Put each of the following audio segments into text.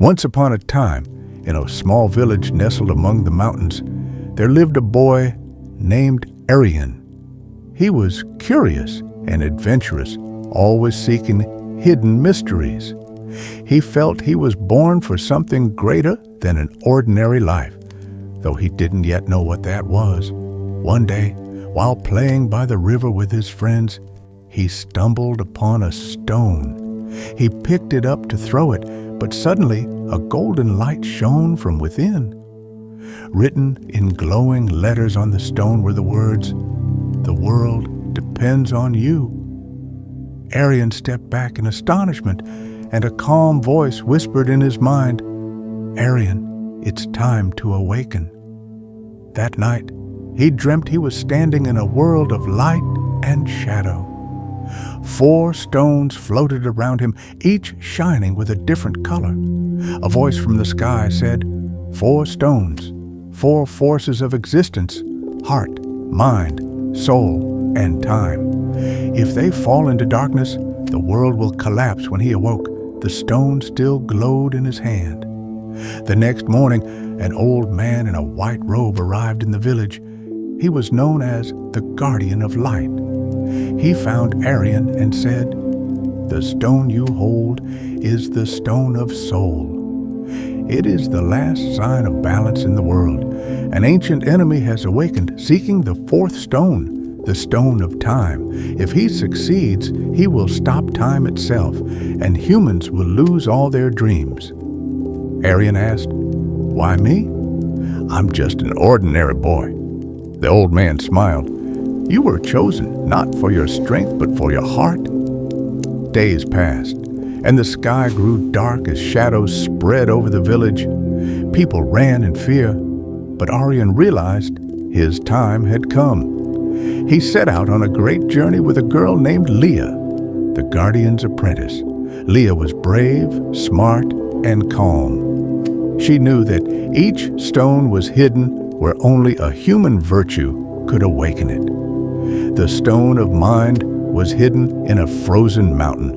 Once upon a time, in a small village nestled among the mountains, there lived a boy named Arian. He was curious and adventurous, always seeking hidden mysteries. He felt he was born for something greater than an ordinary life, though he didn't yet know what that was. One day, while playing by the river with his friends, he stumbled upon a stone. He picked it up to throw it, but suddenly a golden light shone from within. Written in glowing letters on the stone were the words, "The world depends on you." Arian stepped back in astonishment, and a calm voice whispered in his mind, "Arian, it's time to awaken." That night, he dreamt he was standing in a world of light and shadow. 4 stones floated around him, each shining with a different color. A voice from the sky said, "4 stones, 4 forces of existence, heart, mind, soul, and time. If they fall into darkness, the world will collapse." When he awoke, the stone still glowed in his hand. The next morning, an old man in a white robe arrived in the village. He was known as the Guardian of Light. He found Arian and said, "The stone you hold is the stone of soul. It is the last sign of balance in the world. An ancient enemy has awakened, seeking the 4th stone, the stone of time. If he succeeds, he will stop time itself, and humans will lose all their dreams." Arian asked, "Why me? I'm just an ordinary boy." The old man smiled. "You were chosen not for your strength, but for your heart." Days passed, and the sky grew dark as shadows spread over the village. People ran in fear, but Arian realized his time had come. He set out on a great journey with a girl named Leah, the Guardian's apprentice. Leah was brave, smart, and calm. She knew that each stone was hidden where only a human virtue could awaken it. The stone of mind was hidden in a frozen mountain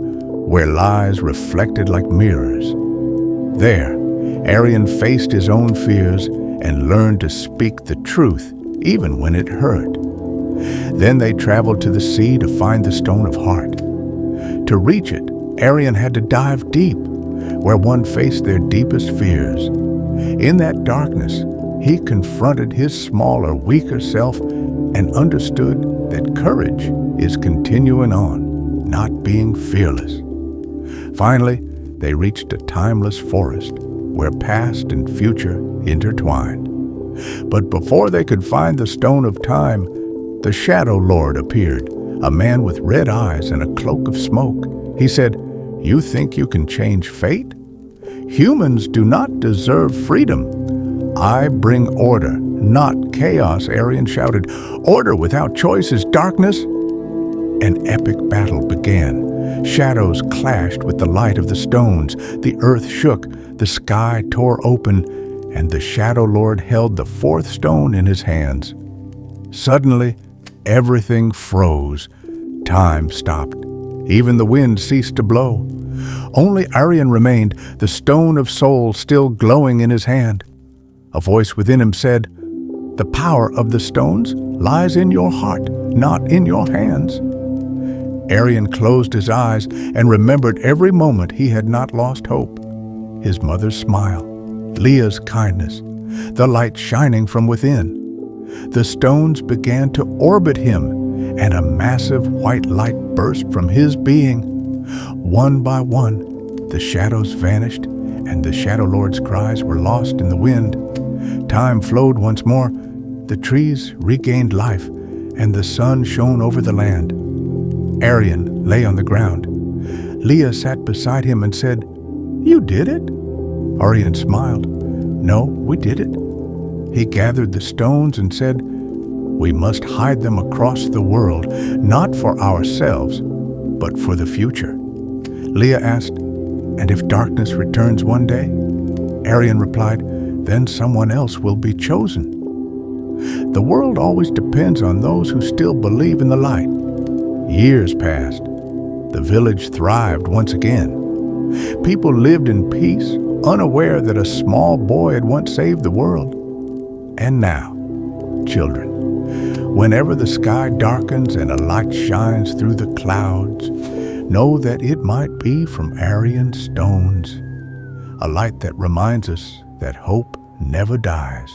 where lies reflected like mirrors. There, Arian faced his own fears and learned to speak the truth even when it hurt. Then they traveled to the sea to find the stone of heart. To reach it, Arian had to dive deep, where one faced their deepest fears. In that darkness, he confronted his smaller, weaker self and understood that courage is continuing on, not being fearless. Finally, they reached a timeless forest where past and future intertwined. But before they could find the stone of time, the Shadow Lord appeared, a man with red eyes and a cloak of smoke. He said, "You think you can change fate? Humans do not deserve freedom. I bring order, not chaos," Arian shouted. "Order without choice is darkness." An epic battle began. Shadows clashed with the light of the stones. The earth shook, the sky tore open, and the Shadow Lord held the 4th stone in his hands. Suddenly, everything froze. Time stopped. Even the wind ceased to blow. Only Arian remained, the stone of soul still glowing in his hand. A voice within him said, "The power of the stones lies in your heart, not in your hands." Arian closed his eyes and remembered every moment he had not lost hope. His mother's smile, Leah's kindness, the light shining from within. The stones began to orbit him, and a massive white light burst from his being. One by one, the shadows vanished, and the Shadow Lord's cries were lost in the wind. Time flowed once more, the trees regained life, and the sun shone over the land. Arian lay on the ground. Leah sat beside him and said, "You did it?" Arian smiled. "No, we did it." He gathered the stones and said, "We must hide them across the world, not for ourselves, but for the future." Leah asked, "And if darkness returns one day?" Arian replied, "Then someone else will be chosen." The world always depends on those who still believe in the light. Years passed. The village thrived once again. People lived in peace, unaware that a small boy had once saved the world. And now, children, whenever the sky darkens and a light shines through the clouds, know that it might be from Arian stones, a light that reminds us that hope never dies.